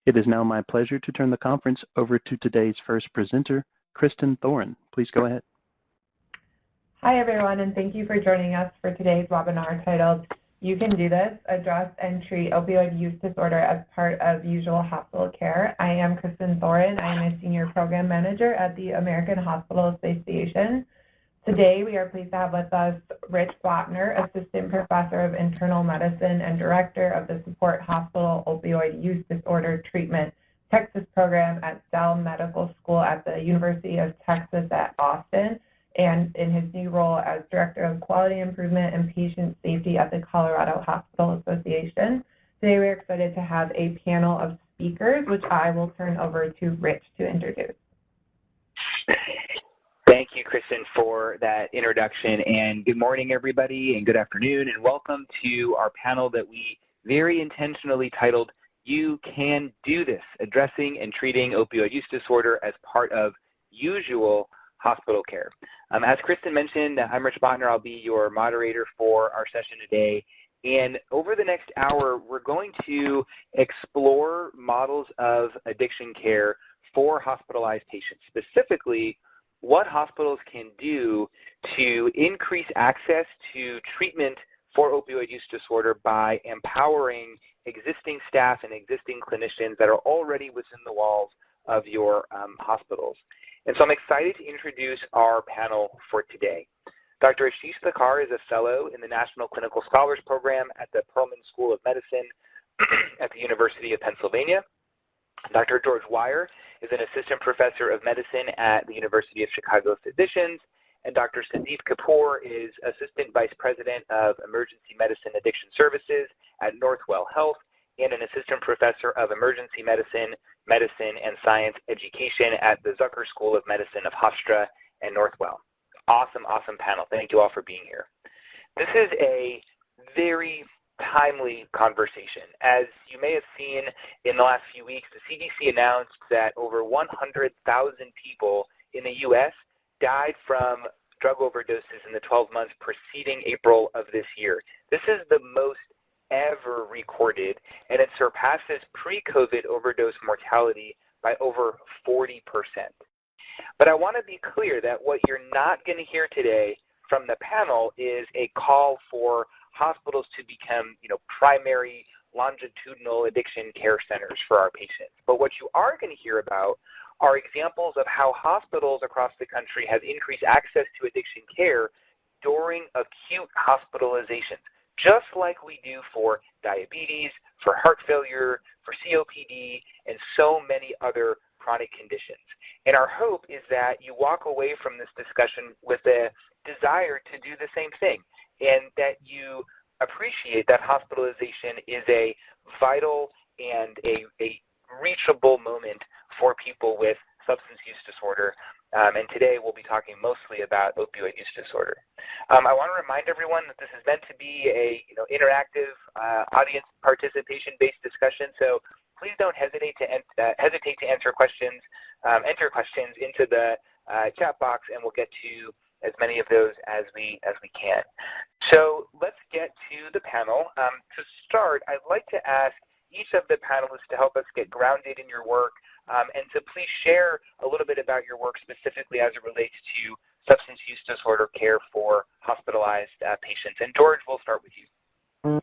It is now my pleasure to turn the conference over to today's first presenter, Kristen Thoren. Please go ahead. Hi, everyone, and thank you for joining us for today's webinar titled, You Can Do This, Address and Treat Opioid Use Disorder as Part of Usual Hospital Care. I am Kristen Thoren. I am a Senior Program Manager at the American Hospital Association. Today, we are pleased to have with us Rich Blattner, Assistant Professor of Internal Medicine and Director of the Support Hospital Opioid Use Disorder Treatment Texas Program at Dell Medical School at the University of Texas at Austin, and in his new role as Director of Quality Improvement and Patient Safety at the Colorado Hospital Association. Today we are excited to have a panel of speakers, which I will turn over to Rich to introduce. Thank you, Kristen, for that introduction, and good morning, everybody, and good afternoon, and welcome to our panel that we very intentionally titled, You Can Do This, Addressing and Treating Opioid Use Disorder as Part of Usual Hospital Care. As Kristen mentioned, I'm Rich Blattner. I'll be your moderator for our session today. And over the next hour, we're going to explore models of addiction care for hospitalized patients, specifically what hospitals can do to increase access to treatment for opioid use disorder by empowering existing staff and existing clinicians that are already within the walls of your hospitals. And so I'm excited to introduce our panel for today. Dr. Ashish Thakar is a fellow in the National Clinical Scholars Program at the Perelman School of Medicine at the University of Pennsylvania. Dr. George Wire is an assistant professor of medicine at the University of Chicago Physicians, and Dr. Sandeep Kapoor is assistant vice president of emergency medicine addiction services at Northwell Health and an assistant professor of emergency medicine, and science education at the Zucker School of Medicine of Hofstra and Northwell. Awesome, awesome panel. Thank you all for being here. This is a very timely conversation. As you may have seen in the last few weeks, the CDC announced that over 100,000 people in the U.S. died from drug overdoses in the 12 months preceding April of this year. This is the most ever recorded, and it surpasses pre-COVID overdose mortality by over 40%. But I want to be clear that what you're not going to hear today from the panel is a call for hospitals to become, primary longitudinal addiction care centers for our patients. But what you are going to hear about are examples of how hospitals across the country have increased access to addiction care during acute hospitalizations, just like we do for diabetes, for heart failure, for COPD, and so many other chronic conditions. And our hope is that you walk away from this discussion with a desire to do the same thing, and that you appreciate that hospitalization is a vital and a reachable moment for people with substance use disorder. And today we'll be talking mostly about opioid use disorder. I want to remind everyone that this is meant to be a interactive audience participation-based discussion, so please don't hesitate to answer questions. Enter questions into the chat box, and we'll get to as many of those as we can. So let's get to the panel. To start, I'd like to ask each of the panelists to help us get grounded in your work and to please share a little bit about your work specifically as it relates to substance use disorder care for hospitalized patients. And George, we'll start with you.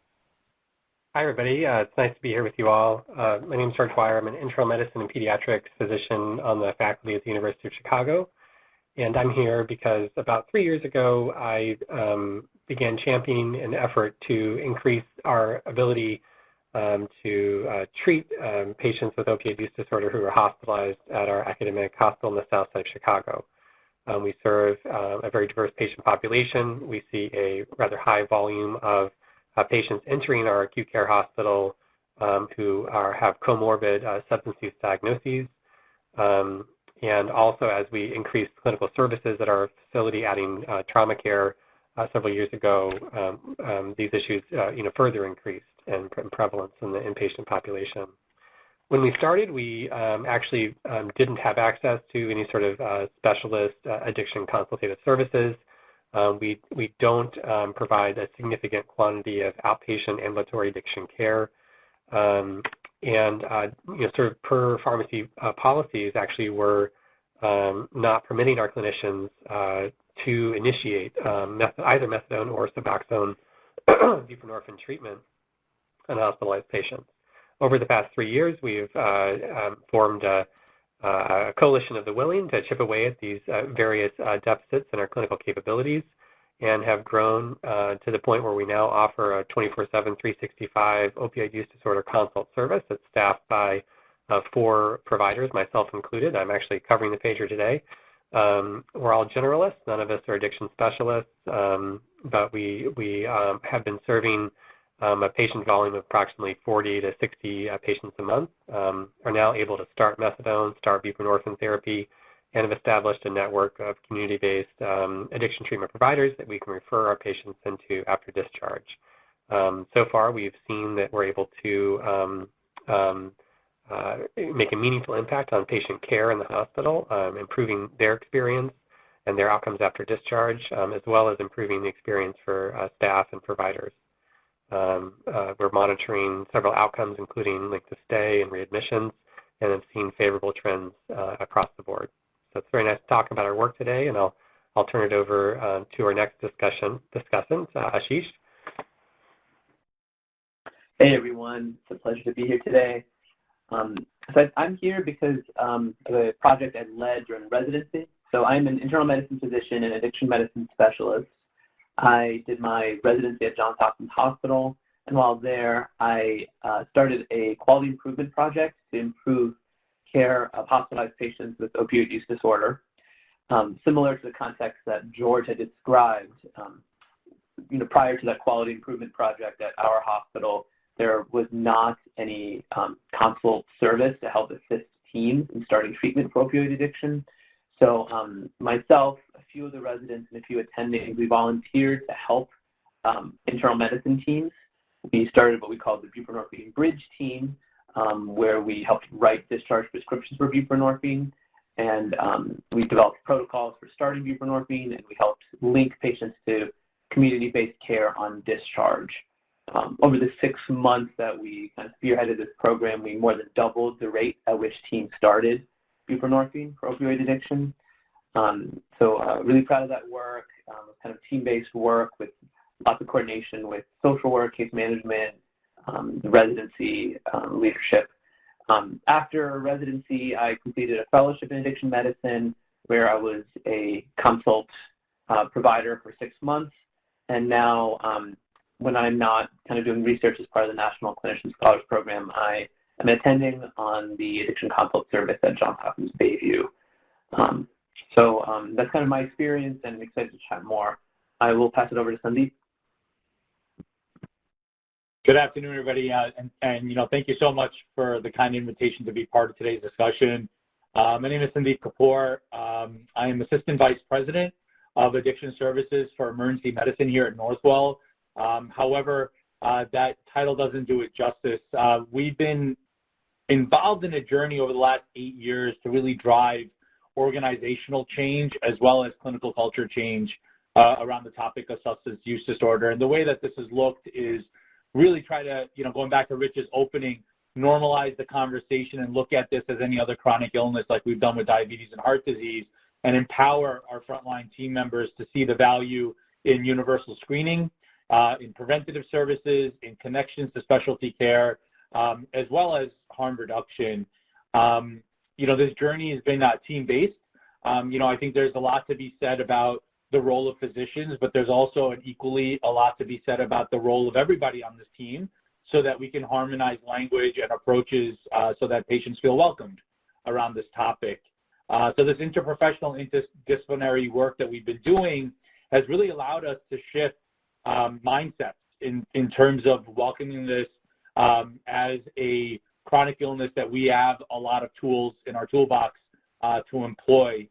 Hi, everybody. It's nice to be here with you all. My name is George Wire. I'm an internal medicine and pediatrics physician on the faculty at the University of Chicago. And I'm here because about 3 years ago, I began championing an effort to increase our ability to treat patients with opioid use disorder who are hospitalized at our academic hospital in the south side of Chicago. We serve a very diverse patient population. We see a rather high volume of patients entering our acute care hospital who have comorbid substance use diagnoses. And also, as we increased clinical services at our facility, adding trauma care several years ago, these issues further increased in prevalence in the inpatient population. When we started, we actually didn't have access to any sort of specialist addiction consultative services. We don't provide a significant quantity of outpatient ambulatory addiction care. And sort of per pharmacy policies, actually were not permitting our clinicians to initiate either methadone or Suboxone buprenorphine treatment on hospitalized patients. Over the past 3 years, we've formed a coalition of the willing to chip away at these various deficits in our clinical capabilities, and have grown to the point where we now offer a 24/7, 365 opioid use disorder consult service that's staffed by 4 providers, myself included. I'm actually covering the pager today. We're all generalists. None of us are addiction specialists, but we have been serving a patient volume of approximately 40 to 60 patients a month, are now able to start methadone, start buprenorphine therapy, and have established a network of community-based addiction treatment providers that we can refer our patients into after discharge. So far, we've seen that we're able to make a meaningful impact on patient care in the hospital, improving their experience and their outcomes after discharge, as well as improving the experience for staff and providers. We're monitoring several outcomes, including length of stay and readmissions, and have seen favorable trends across the board. So it's very nice to talk about our work today, and I'll turn it over to our next discussant, Ashish. Hey everyone, it's a pleasure to be here today. So I'm here because of a project I led during residency. So I'm an internal medicine physician and addiction medicine specialist. I did my residency at Johns Hopkins Hospital, and while there, I started a quality improvement project to improve care of hospitalized patients with opioid use disorder. Similar to the context that George had described, prior to that quality improvement project at our hospital, there was not any consult service to help assist teams in starting treatment for opioid addiction. So myself, a few of the residents, and a few attendings, we volunteered to help internal medicine teams. We started what we called the buprenorphine bridge team, where we helped write discharge prescriptions for buprenorphine, and we developed protocols for starting buprenorphine, and we helped link patients to community-based care on discharge. Over the 6 months that we kind of spearheaded this program, we more than doubled the rate at which teams started buprenorphine for opioid addiction. So really proud of that work, kind of team-based work with lots of coordination with social work, case management, the residency leadership. After residency, I completed a fellowship in addiction medicine where I was a consult provider for 6 months. And now when I'm not kind of doing research as part of the National Clinician Scholars Program, I am attending on the addiction consult service at Johns Hopkins Bayview. So that's kind of my experience, and I'm excited to chat more. I will pass it over to Sandeep. Good afternoon, everybody, and thank you so much for the kind invitation to be part of today's discussion. My name is Sandeep Kapoor. I am Assistant Vice President of Addiction Services for Emergency Medicine here at Northwell. However, that title doesn't do it justice. We've been involved in a journey over the last 8 years to really drive organizational change as well as clinical culture change around the topic of substance use disorder. And the way that this has looked is really try to, going back to Rich's opening, normalize the conversation and look at this as any other chronic illness like we've done with diabetes and heart disease, and empower our frontline team members to see the value in universal screening, in preventative services, in connections to specialty care, as well as harm reduction. This journey has been team-based. I think there's a lot to be said about the role of physicians, but there's also equally a lot to be said about the role of everybody on this team so that we can harmonize language and approaches so that patients feel welcomed around this topic. So this interprofessional, interdisciplinary work that we've been doing has really allowed us to shift mindsets in terms of welcoming this as a chronic illness that we have a lot of tools in our toolbox to employ.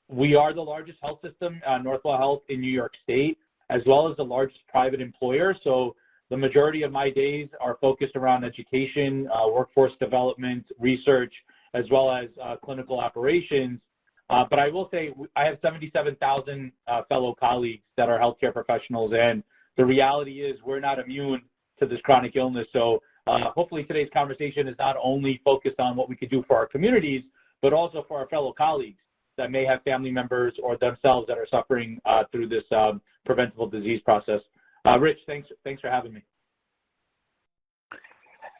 We are the largest health system, Northwell Health, in New York State, as well as the largest private employer. So the majority of my days are focused around education, workforce development, research, as well as clinical operations. But I will say I have 77,000 fellow colleagues that are healthcare professionals, and the reality is we're not immune to this chronic illness. So hopefully today's conversation is not only focused on what we could do for our communities, but also for our fellow colleagues that may have family members or themselves that are suffering through this preventable disease process. Rich, thanks for having me.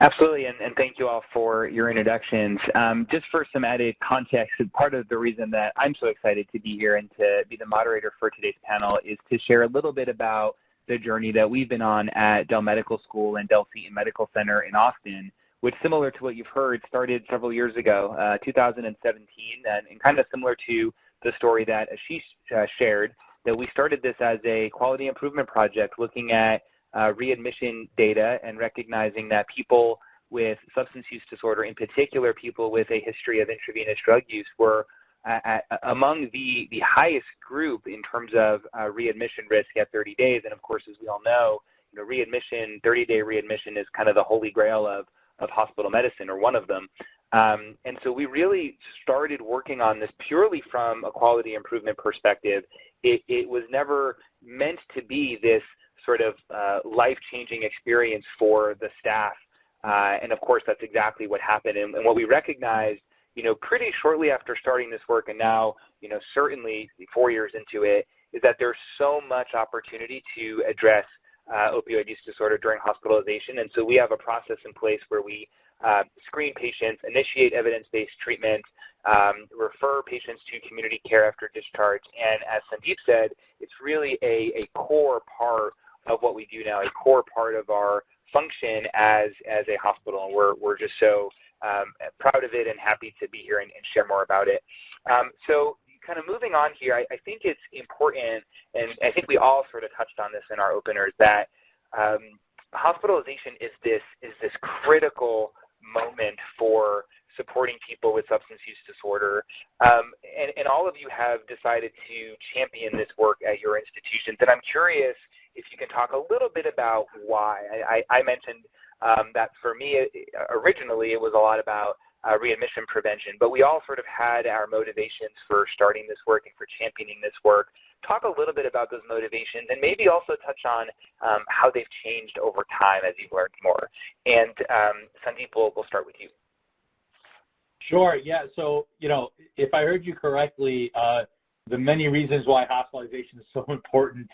Absolutely, and thank you all for your introductions. Just for some added context, and part of the reason that I'm so excited to be here and to be the moderator for today's panel is to share a little bit about the journey that we've been on at Dell Medical School and Dell Seton Medical Center in Austin, which, similar to what you've heard, started several years ago, 2017, and kind of similar to the story that Ashish shared, that we started this as a quality improvement project looking at readmission data and recognizing that people with substance use disorder, in particular people with a history of intravenous drug use, were among the highest group in terms of readmission risk at 30 days. And of course, as we all know, readmission, 30-day readmission is kind of the holy grail of hospital medicine, or one of them. And so we really started working on this purely from a quality improvement perspective. It was never meant to be this sort of life-changing experience for the staff. And of course, that's exactly what happened. And what we recognized, pretty shortly after starting this work, and now, certainly 4 years into it, is that there's so much opportunity to address opioid use disorder during hospitalization. And so we have a process in place where we screen patients, initiate evidence-based treatment, refer patients to community care after discharge. And as Sandeep said, it's really a core part of what we do now, a core part of our function as a hospital. And we're just so proud of it and happy to be here and share more about it. So kind of moving on here, I think it's important, and I think we all sort of touched on this in our openers, that hospitalization is this critical moment for supporting people with substance use disorder. And all of you have decided to champion this work at your institutions. And I'm curious if you can talk a little bit about why. I mentioned that for me, originally it was a lot about readmission prevention, but we all sort of had our motivations for starting this work and for championing this work. Talk a little bit about those motivations, and maybe also touch on how they've changed over time as you've learned more. And Sandeep, we'll start with you. Sure, yeah. So, if I heard you correctly, the many reasons why hospitalization is so important,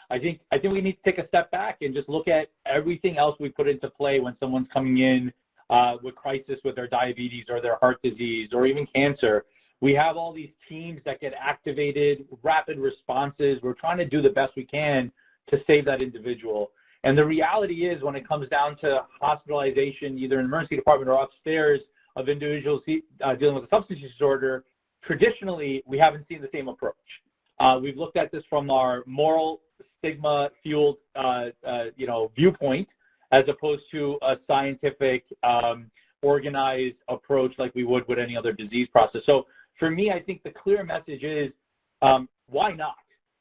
I think we need to take a step back and just look at everything else we put into play when someone's coming in with crisis with their diabetes or their heart disease or even cancer. We have all these teams that get activated, rapid responses. We're trying to do the best we can to save that individual. And the reality is, when it comes down to hospitalization, either in the emergency department or upstairs of individuals dealing with a substance use disorder, traditionally we haven't seen the same approach. We've looked at this from our moral stigma-fueled, viewpoint, as opposed to a scientific, organized approach like we would with any other disease process. So for me, I think the clear message is, why not,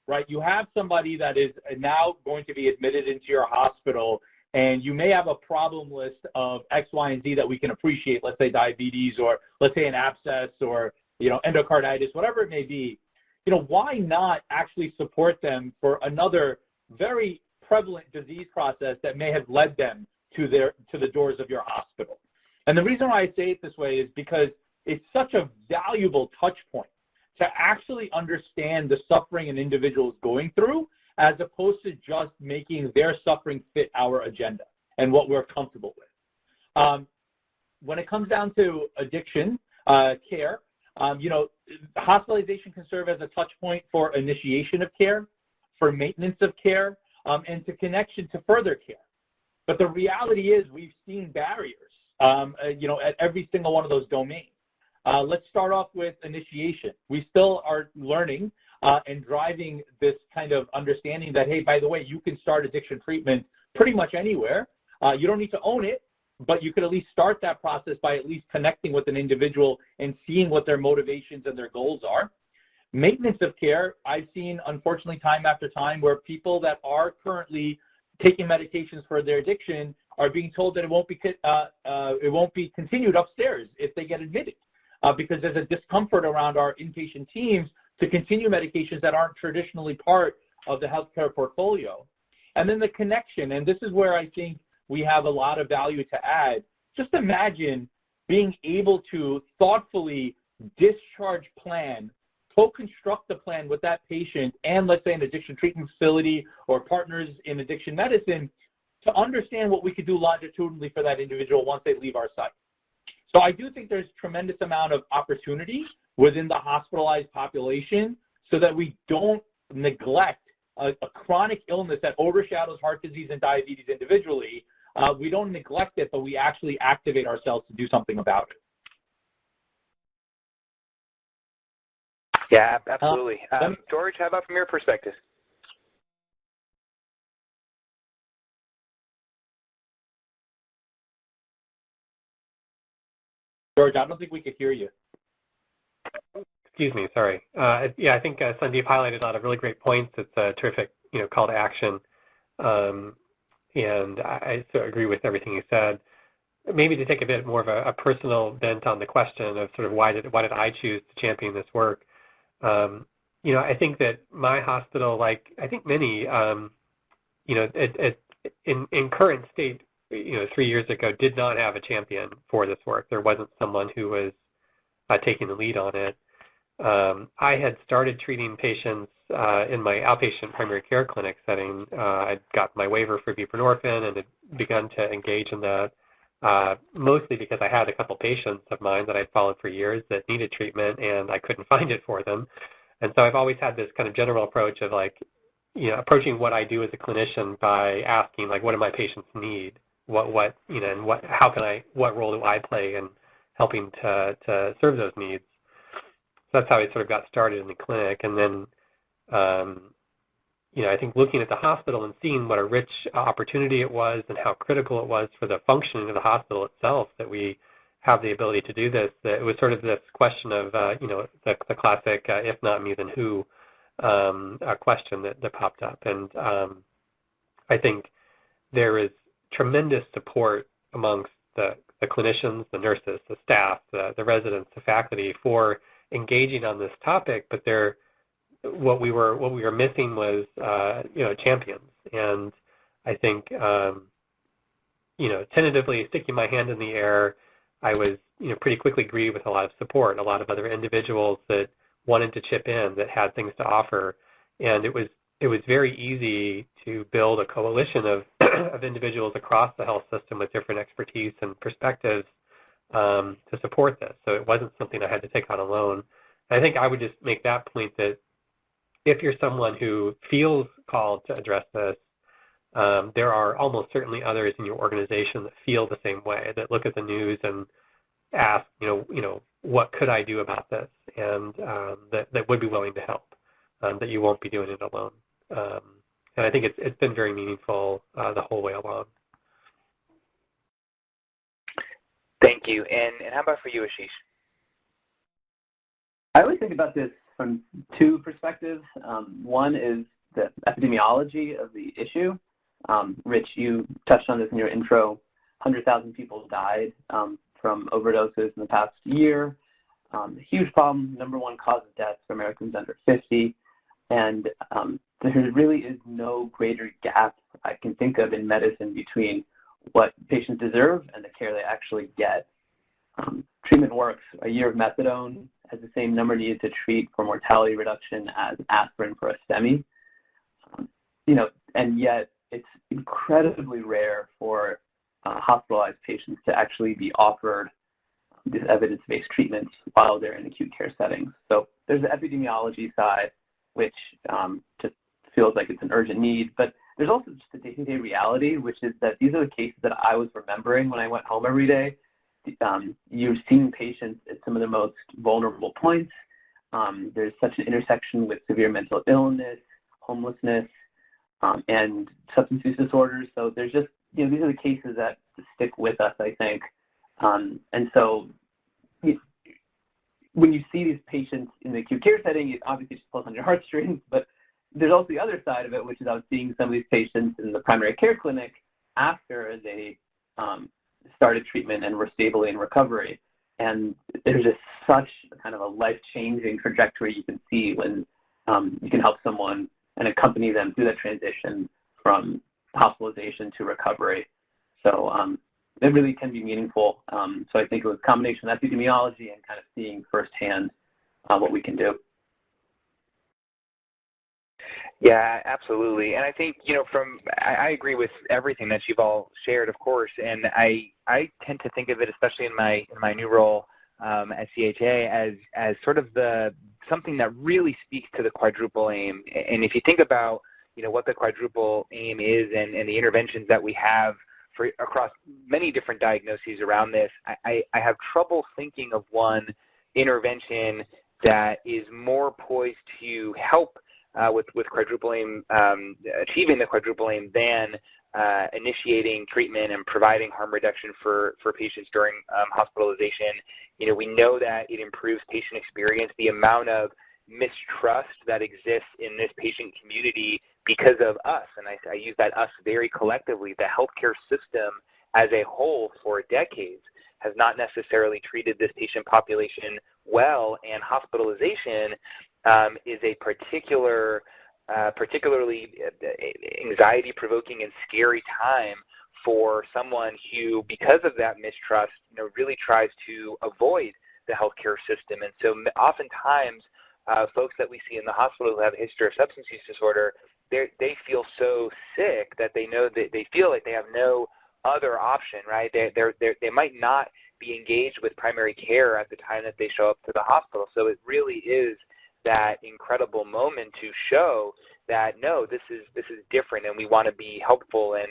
right? You have somebody that is now going to be admitted into your hospital, and you may have a problem list of X, Y, and Z that we can appreciate, let's say diabetes, or let's say an abscess, or endocarditis, whatever it may be. Why not actually support them for another very prevalent disease process that may have led them to the doors of your hospital? And the reason why I say it this way is because it's such a valuable touch point to actually understand the suffering an individual is going through, as opposed to just making their suffering fit our agenda and what we're comfortable with. When it comes down to addiction care, hospitalization can serve as a touch point for initiation of care, for maintenance of care, and to connection to further care. But the reality is, we've seen barriers, at every single one of those domains. Let's start off with initiation. We still are learning and driving this kind of understanding that, hey, by the way, you can start addiction treatment pretty much anywhere. You don't need to own it, but you could at least start that process by at least connecting with an individual and seeing what their motivations and their goals are. Maintenance of care, I've seen, unfortunately, time after time, where people that are currently taking medications for their addiction are being told that it won't be continued upstairs if they get admitted, because there's a discomfort around our inpatient teams to continue medications that aren't traditionally part of the healthcare portfolio. And then the connection, and this is where I think we have a lot of value to add. Just imagine being able to thoughtfully discharge plan, co-construct the plan with that patient and, let's say, an addiction treatment facility or partners in addiction medicine to understand what we could do longitudinally for that individual once they leave our site. So I do think there's tremendous amount of opportunity within the hospitalized population so that we don't neglect a chronic illness that overshadows heart disease and diabetes individually. We don't neglect it, but we actually activate ourselves to do something about it. Yeah, absolutely. George, how about from your perspective? George, I don't think we could hear you. Excuse me, sorry. Yeah, I think Sandeep highlighted a lot of really great points. It's a terrific, call to action, and I so agree with everything you said. Maybe to take a bit more of a personal bent on the question of sort of why did I choose to champion this work. I think that my hospital, like I think many, in current state, 3 years ago, did not have a champion for this work. There wasn't someone who was taking the lead on it. I had started treating patients in my outpatient primary care clinic setting. I'd got my waiver for buprenorphine and had begun to engage in that, mostly because I had a couple patients of mine that I'd followed for years that needed treatment, and I couldn't find it for them. And so I've always had this kind of general approach of approaching what I do as a clinician by asking, what do my patients need? What role do I play in helping to serve those needs? So that's how I sort of got started in the clinic. And then, I think looking at the hospital and seeing what a rich opportunity it was and how critical it was for the functioning of the hospital itself that we have the ability to do this, that it was sort of this question of, the classic, if not me, then who, question that popped up. And I think there is tremendous support amongst the clinicians, the nurses, the staff, the residents, the faculty for engaging on this topic, but what we were missing was champions. And I think tentatively sticking my hand in the air, I was pretty quickly greeted with a lot of support, a lot of other individuals that wanted to chip in, that had things to offer, and it was very easy to build a coalition of of individuals across the health system with different expertise and perspectives to support this. So it wasn't something I had to take on alone. I think I would just make that point that if you're someone who feels called to address this, there are almost certainly others in your organization that feel the same way, that look at the news and ask, what could I do about this, and that would be willing to help, that you won't be doing it alone. And I think it's been very meaningful the whole way along. Thank you. And how about for you, Ashish? I always think about this from two perspectives. One is the epidemiology of the issue. Rich, you touched on this in your intro. 100,000 people died from overdoses in the past year. Huge problem, number one cause of death for Americans under 50. And there really is no greater gap I can think of in medicine between what patients deserve and the care they actually get. Treatment works. A year of methadone has the same number needed to treat for mortality reduction as aspirin for a STEMI. And yet it's incredibly rare for hospitalized patients to actually be offered these evidence-based treatments while they're in acute care settings. So there's the epidemiology side, which just feels like it's an urgent need. But there's also just the day-to-day reality, which is that these are the cases that I was remembering when I went home every day. You're seeing patients at some of the most vulnerable points. There's such an intersection with severe mental illness, homelessness, and substance use disorders. So there's just, these are the cases that stick with us, I think. And so when you see these patients in the acute care setting, it obviously just pulls on your heartstrings, but there's also the other side of it, which is I was seeing some of these patients in the primary care clinic after they started treatment and were stably in recovery. And there's just such kind of a life-changing trajectory you can see when you can help someone and accompany them through that transition from hospitalization to recovery. So it really can be meaningful. So I think it was a combination of epidemiology and kind of seeing firsthand what we can do. Yeah, absolutely. And I think, I agree with everything that you've all shared, of course, and I tend to think of it, especially in my new role at CHA, as sort of something that really speaks to the Quadruple Aim. And if you think about, what the Quadruple Aim is and the interventions that we have across many different diagnoses around this, I have trouble thinking of one intervention that is more poised to help with Quadruple Aim, achieving the Quadruple Aim than initiating treatment and providing harm reduction for patients during hospitalization. We know that it improves patient experience. The amount of mistrust that exists in this patient community because of us, and I use that us very collectively, the healthcare system as a whole for decades has not necessarily treated this patient population well, and hospitalization is a particularly anxiety-provoking and scary time for someone who, because of that mistrust, really tries to avoid the healthcare system. And so oftentimes, folks that we see in the hospital who have a history of substance use disorder, they feel so sick that they feel like they have no other option, right? They might not be engaged with primary care at the time that they show up to the hospital. So it really is that incredible moment to show that no, this is different, and we want to be helpful, and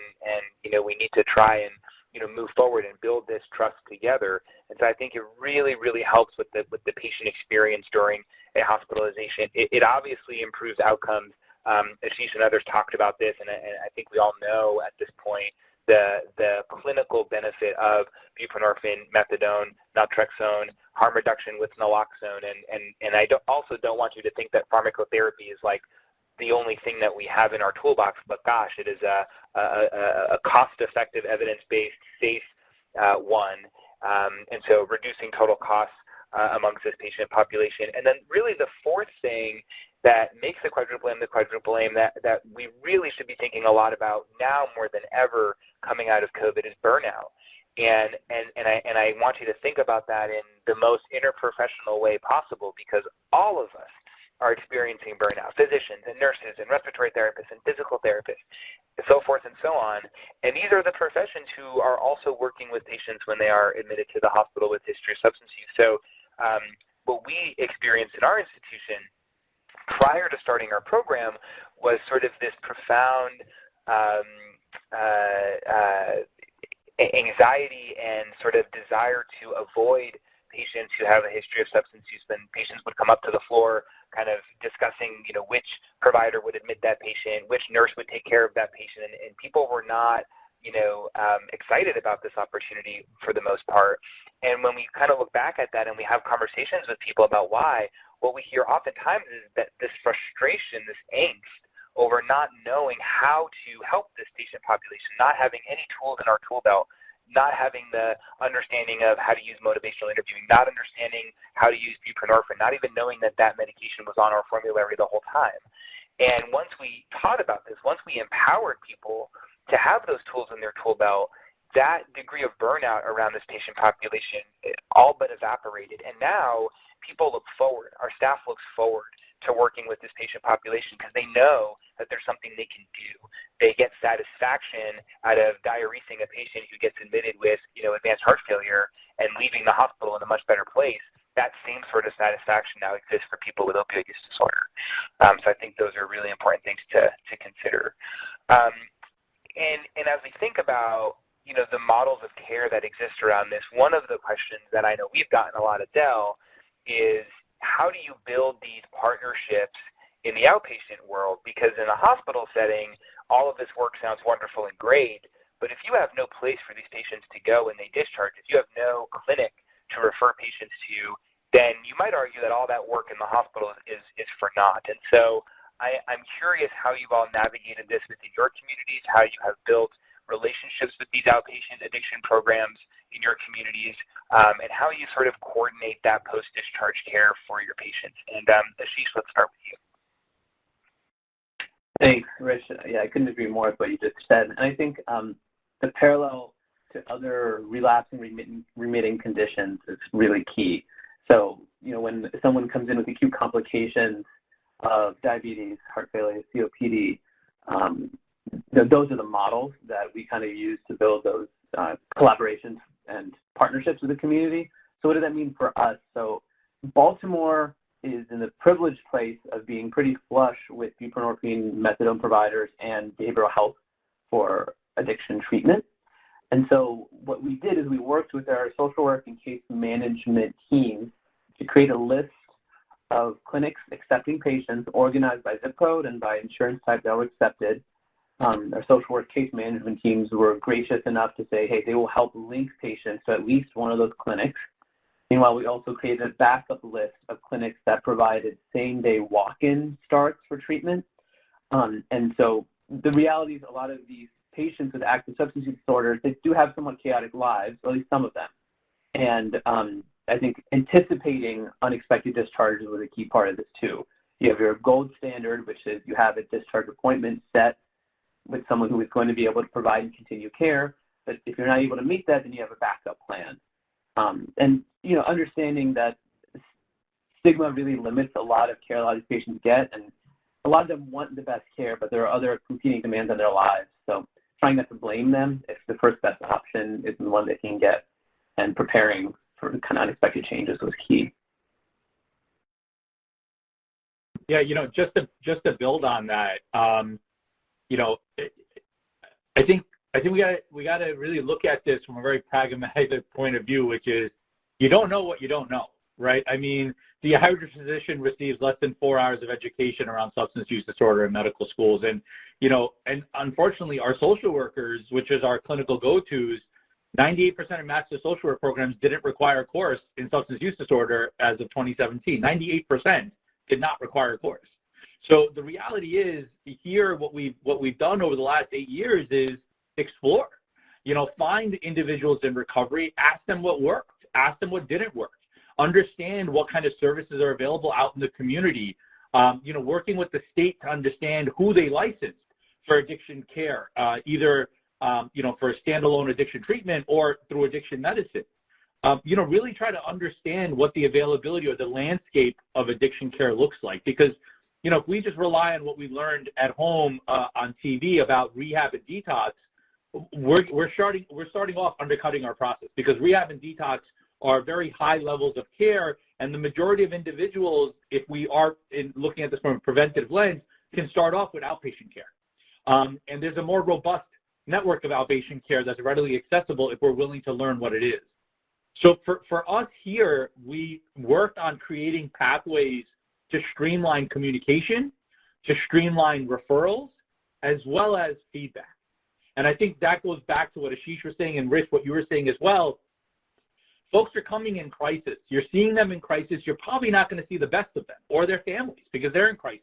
we need to try and move forward and build this trust together. And so I think it really, really helps with the patient experience during a hospitalization. It obviously improves outcomes. Ashish and others talked about this, and I think we all know at this point the clinical benefit of buprenorphine, methadone, naltrexone, harm reduction with naloxone, and I also don't want you to think that pharmacotherapy is like the only thing that we have in our toolbox, but gosh, it is a cost-effective, evidence-based, safe one, and so reducing total costs amongst this patient population. And then really the fourth thing that makes the Quadruple Aim that we really should be thinking a lot about now more than ever coming out of COVID is burnout. And I want you to think about that in the most interprofessional way possible, because all of us are experiencing burnout, physicians and nurses and respiratory therapists and physical therapists, and so forth and so on. And these are the professions who are also working with patients when they are admitted to the hospital with history of substance use. So what we experienced in our institution prior to starting our program was sort of this profound anxiety and sort of desire to avoid patients who have a history of substance use. When patients would come up to the floor kind of discussing, which provider would admit that patient, which nurse would take care of that patient, and people were not excited about this opportunity for the most part. And when we kind of look back at that and we have conversations with people about why, what we hear oftentimes is that this frustration, this angst over not knowing how to help this patient population, not having any tools in our tool belt, not having the understanding of how to use motivational interviewing, not understanding how to use buprenorphine, not even knowing that that medication was on our formulary the whole time. And once we taught about this, once we empowered people to have those tools in their tool belt, that degree of burnout around this patient population all but evaporated. And now people look forward, our staff looks forward to working with this patient population because they know that there's something they can do. They get satisfaction out of diuresing a patient who gets admitted with, advanced heart failure and leaving the hospital in a much better place. That same sort of satisfaction now exists for people with opioid use disorder. So I think those are really important things to consider. And as we think about, the models of care that exist around this, one of the questions that I know we've gotten a lot of, Dell, is how do you build these partnerships in the outpatient world? Because in a hospital setting, all of this work sounds wonderful and great, but if you have no place for these patients to go when they discharge, if you have no clinic to refer patients to, then you might argue that all that work in the hospital is for naught. And so I'm curious how you've all navigated this within your communities, how you have built relationships with these outpatient addiction programs in your communities, and how you sort of coordinate that post-discharge care for your patients. And Ashish, let's start with you. Thanks, Rich. Yeah, I couldn't agree more with what you just said. And I think the parallel to other relapsing remitting conditions is really key. So, when someone comes in with acute complications of diabetes, heart failure, COPD, those are the models that we kind of use to build those collaborations and partnerships with the community. So what does that mean for us? So Baltimore is in the privileged place of being pretty flush with buprenorphine, methadone providers, and behavioral health for addiction treatment. And so what we did is we worked with our social work and case management teams to create a list of clinics accepting patients organized by zip code and by insurance type that were accepted. Our social work case management teams were gracious enough to say, hey, they will help link patients to at least one of those clinics. Meanwhile, we also created a backup list of clinics that provided same-day walk-in starts for treatment. And so the reality is a lot of these patients with active substance use disorders, they do have somewhat chaotic lives, or at least some of them. And I think anticipating unexpected discharges was a key part of this too. You have your gold standard, which is you have a discharge appointment set with someone who is going to be able to provide and continue care. But if you're not able to meet that, then you have a backup plan. And understanding that stigma really limits a lot of care a lot of these patients get, and a lot of them want the best care, but there are other competing demands on their lives. So trying not to blame them if the first best option is the one they can get, and preparing for kind of unexpected changes was key. Yeah, just to build on that, I think we got to really look at this from a very pragmatic point of view, which is you don't know what you don't know, right? I mean, the average physician receives less than 4 hours of education around substance use disorder in medical schools, and unfortunately, our social workers, which is our clinical go-tos, 98% of master social work programs didn't require a course in substance use disorder as of 2017. 98% did not require a course. So the reality is here, what we've done over the last 8 years is explore. Find individuals in recovery, ask them what worked, ask them what didn't work, understand what kind of services are available out in the community. Working with the state to understand who they license for addiction care, either for standalone addiction treatment or through addiction medicine. Really try to understand what the availability or the landscape of addiction care looks like. Because, if we just rely on what we learned at home on TV about rehab and detox, we're starting off undercutting our process, because rehab and detox are very high levels of care, and the majority of individuals, if we are looking at this from a preventive lens, can start off with outpatient care. And there's a more robust network of outpatient care that's readily accessible if we're willing to learn what it is. So for us here, we worked on creating pathways to streamline communication, to streamline referrals, as well as feedback. And I think that goes back to what Ashish was saying, and Rich, what you were saying as well. Folks are coming in crisis. You're seeing them in crisis. You're probably not going to see the best of them or their families because they're in crisis.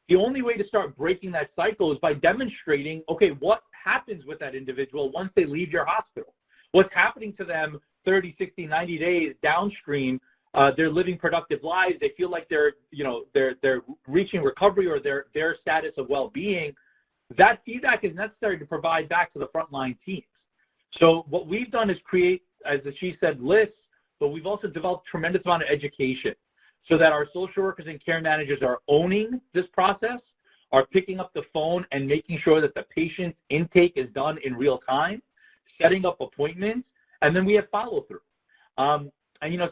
The only way to start breaking that cycle is by demonstrating, okay, what happens with that individual once they leave your hospital? What's happening to them 30, 60, 90 days downstream? They're living productive lives. They feel like they're reaching recovery or their status of well-being. That feedback is necessary to provide back to the frontline teams. So what we've done is create, as she said, lists, but we've also developed a tremendous amount of education so that our social workers and care managers are owning this process, are picking up the phone and making sure that the patient's intake is done in real time, setting up appointments, and then we have follow-through. And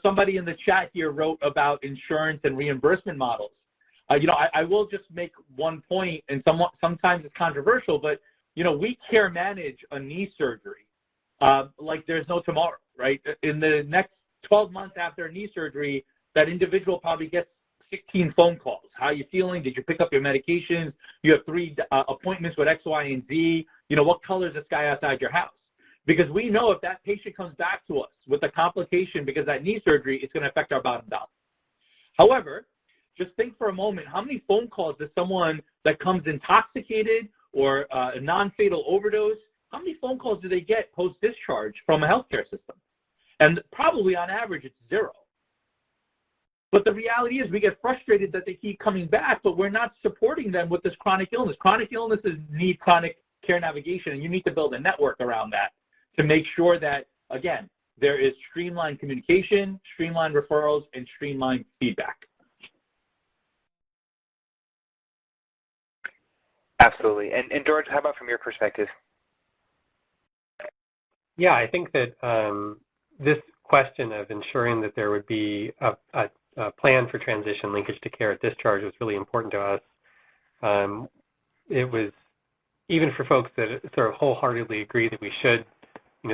somebody in the chat here wrote about insurance and reimbursement models. I will just make one point, and sometimes it's controversial, but, we care manage a knee surgery like there's no tomorrow, right? In the next 12 months after a knee surgery, that individual probably gets 16 phone calls. How are you feeling? Did you pick up your medications? You have 3 appointments with X, Y, and Z. What color is the sky outside your house? Because we know if that patient comes back to us with a complication because of that knee surgery, it's going to affect our bottom dollar. However, just think for a moment, how many phone calls does someone that comes intoxicated or a non-fatal overdose, how many phone calls do they get post-discharge from a healthcare system? And probably on average, it's 0. But the reality is we get frustrated that they keep coming back, but we're not supporting them with this chronic illness. Chronic illnesses need chronic care navigation, and you need to build a network around that to make sure that, again, there is streamlined communication, streamlined referrals, and streamlined feedback. Absolutely. And George, how about from your perspective? Yeah, I think that this question of ensuring that there would be a plan for transition linkage to care at discharge was really important to us. It was, even for folks that sort of wholeheartedly agree that we should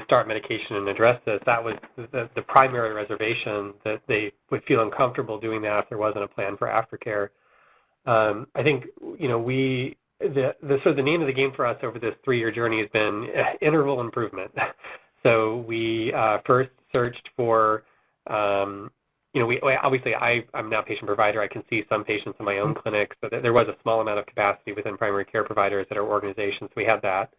start medication and address this, that was the primary reservation, that they would feel uncomfortable doing that if there wasn't a plan for aftercare. I think, the name of the game for us over this 3-year journey has been interval improvement. So we first searched for, obviously I'm now patient provider. I can see some patients in my own clinic, so there was a small amount of capacity within primary care providers at our organization, so we had that.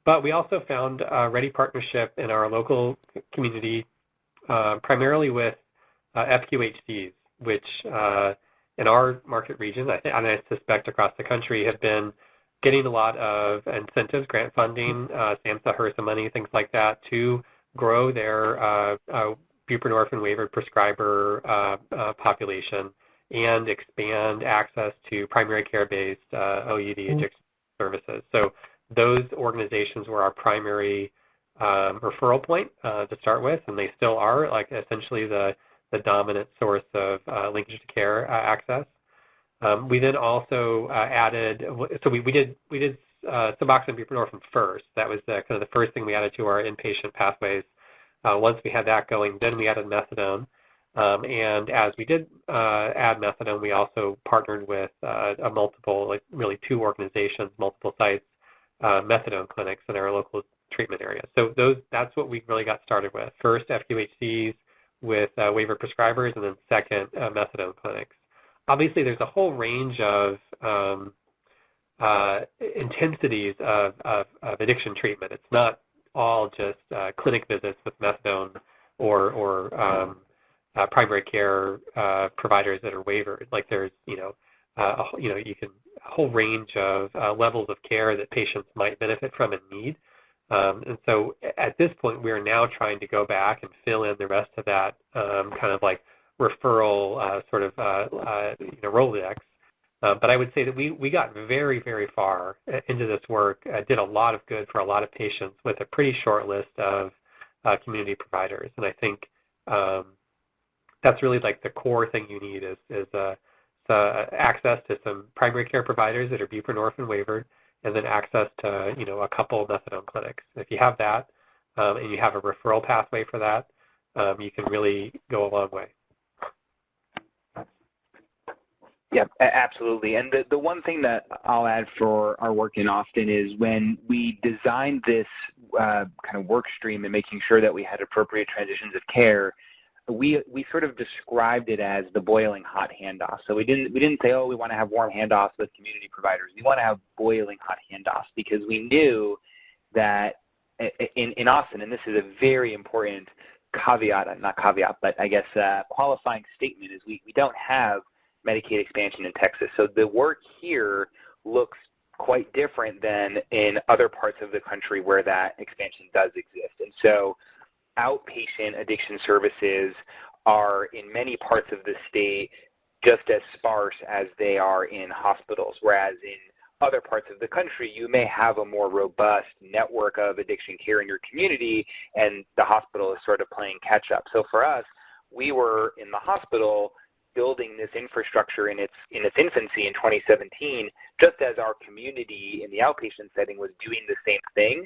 But we also found a ready partnership in our local community, primarily with FQHCs, which in our market region, and I suspect across the country, have been getting a lot of incentives, grant funding, SAMHSA, HRSA money, things like that, to grow their buprenorphine waivered prescriber population and expand access to primary care-based OUD addiction services. So those organizations were our primary referral point to start with, and they still are, like, essentially the dominant source of linkage to care access. We then also added, so we did Suboxone buprenorphine first. That was kind of the first thing we added to our inpatient pathways. Once we had that going, then we added methadone. And as we did add methadone, we also partnered with a multiple, like really 2 organizations, multiple sites, methadone clinics in our local treatment area. So that's what we really got started with. First, FQHCs with waiver prescribers, and then second, methadone clinics. Obviously, there's a whole range of intensities of addiction treatment. It's not all just clinic visits with methadone or primary care providers that are waivered. Like there's a whole range of levels of care that patients might benefit from and need. And so at this point, we are now trying to go back and fill in the rest of that kind of like referral sort of Rolodex. But I would say that we got very, very far into this work, did a lot of good for a lot of patients with a pretty short list of community providers. And I think that's really like the core thing you need is access to some primary care providers that are buprenorphine waivered, and then access to a couple of methadone clinics. If you have that and you have a referral pathway for that, you can really go a long way. Yeah, absolutely. And the one thing that I'll add for our work in Austin is when we designed this kind of work stream and making sure that we had appropriate transitions of care, we sort of described it as the boiling hot handoff. So we didn't say, oh, we want to have warm handoffs with community providers. We want to have boiling hot handoffs because we knew that in Austin, and this is a very important caveat, not caveat, but I guess qualifying statement, is we don't have Medicaid expansion in Texas. So the work here looks quite different than in other parts of the country where that expansion does exist. And so outpatient addiction services are in many parts of the state just as sparse as they are in hospitals, whereas in other parts of the country you may have a more robust network of addiction care in your community, and the hospital is sort of playing catch up. So for us, we were in the hospital building this infrastructure in its infancy in 2017, just as our community in the outpatient setting was doing the same thing.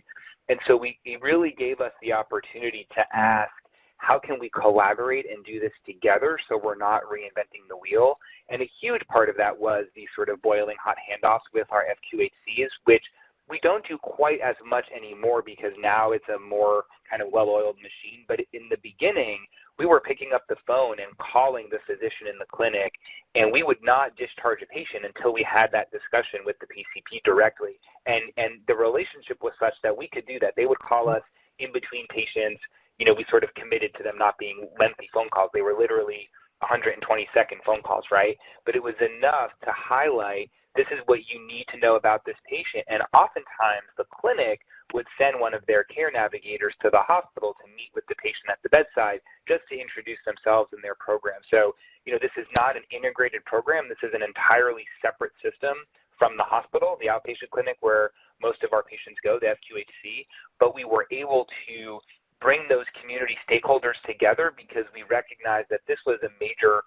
And so it really gave us the opportunity to ask, how can we collaborate and do this together so we're not reinventing the wheel? And a huge part of that was these sort of boiling hot handoffs with our FQHCs, which we don't do quite as much anymore because now it's a more kind of well-oiled machine. But in the beginning, we were picking up the phone and calling the physician in the clinic, and we would not discharge a patient until we had that discussion with the PCP directly. And the relationship was such that we could do that. They would call us in between patients. We sort of committed to them not being lengthy phone calls. They were literally 120-second phone calls, right? But it was enough to highlight this is what you need to know about this patient. And oftentimes the clinic would send one of their care navigators to the hospital to meet with the patient at the bedside just to introduce themselves and their program. So, this is not an integrated program. This is an entirely separate system from the hospital, the outpatient clinic where most of our patients go, the FQHC. But we were able to bring those community stakeholders together because we recognized that this was a major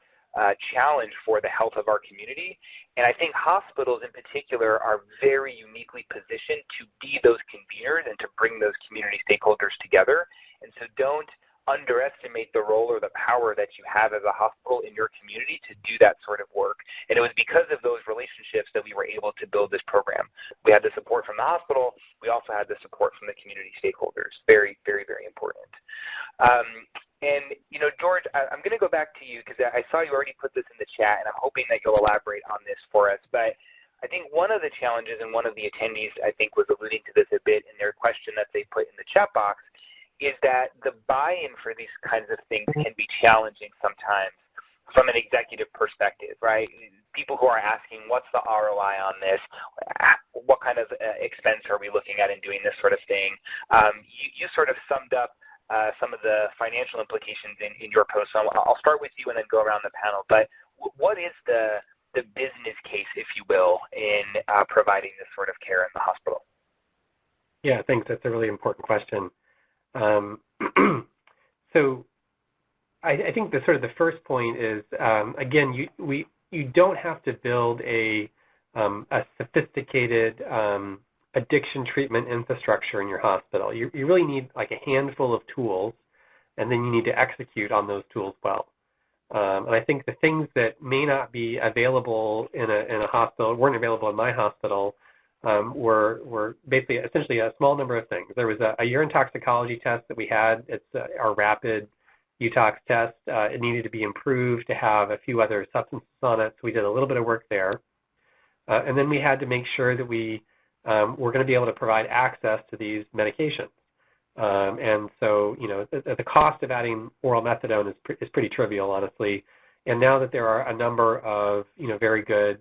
challenge for the health of our community. And I think hospitals in particular are very uniquely positioned to be those conveners and to bring those community stakeholders together. And so don't underestimate the role or the power that you have as a hospital in your community to do that sort of work. And it was because of those relationships that we were able to build this program. We had the support from the hospital. We also had the support from the community stakeholders. Very, very, very important. And, George, I'm going to go back to you because I saw you already put this in the chat, and I'm hoping that you'll elaborate on this for us. But I think one of the challenges, and one of the attendees, I think, was alluding to this a bit in their question that they put in the chat box, is that the buy-in for these kinds of things can be challenging sometimes from an executive perspective, right? People who are asking, what's the ROI on this? What kind of expense are we looking at in doing this sort of thing? You sort of summed up some of the financial implications in your post. So I'll start with you and then go around the panel. But what is the business case, if you will, in providing this sort of care in the hospital? Yeah, thanks. That's a really important question. So I think the first point is, again, you don't have to build a sophisticated addiction treatment infrastructure in your hospital. You really need like a handful of tools, and then you need to execute on those tools well. And I think the things that may not be available in a hospital, weren't available in my hospital, were basically essentially a small number of things. There was a urine toxicology test that we had. It's our rapid UTOX test. It needed to be improved to have a few other substances on it, so we did a little bit of work there. And then we had to make sure that we were going to be able to provide access to these medications. And so, the cost of adding oral methadone is pretty trivial, honestly. And now that there are a number of, very good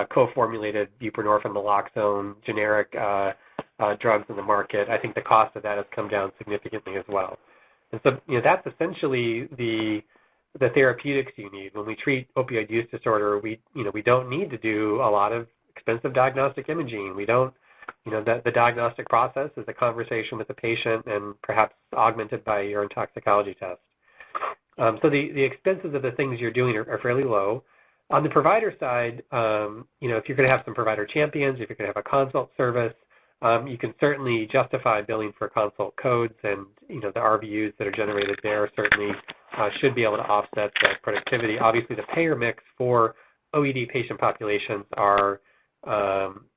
co-formulated buprenorphine, naloxone, generic drugs in the market, I think the cost of that has come down significantly as well. And so, that's essentially the therapeutics you need. When we treat opioid use disorder, we don't need to do a lot of expensive diagnostic imaging. We don't, the diagnostic process is a conversation with the patient and perhaps augmented by a urine toxicology test. So the expenses of the things you're doing are fairly low. On the provider side, if you're going to have some provider champions, if you're going to have a consult service, you can certainly justify billing for consult codes, and the RVUs that are generated there certainly should be able to offset that productivity. Obviously, the payer mix for OED patient populations are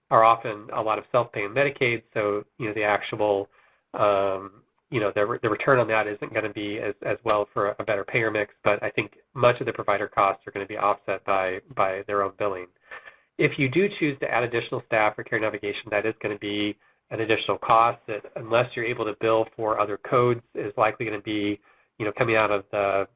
often a lot of self-pay Medicaid, so the actual the return on that isn't going to be as well for a better payer mix, but I think much of the provider costs are going to be offset by their own billing. If you do choose to add additional staff for care navigation, that is going to be an additional cost that, unless you're able to bill for other codes, is likely going to be coming out of the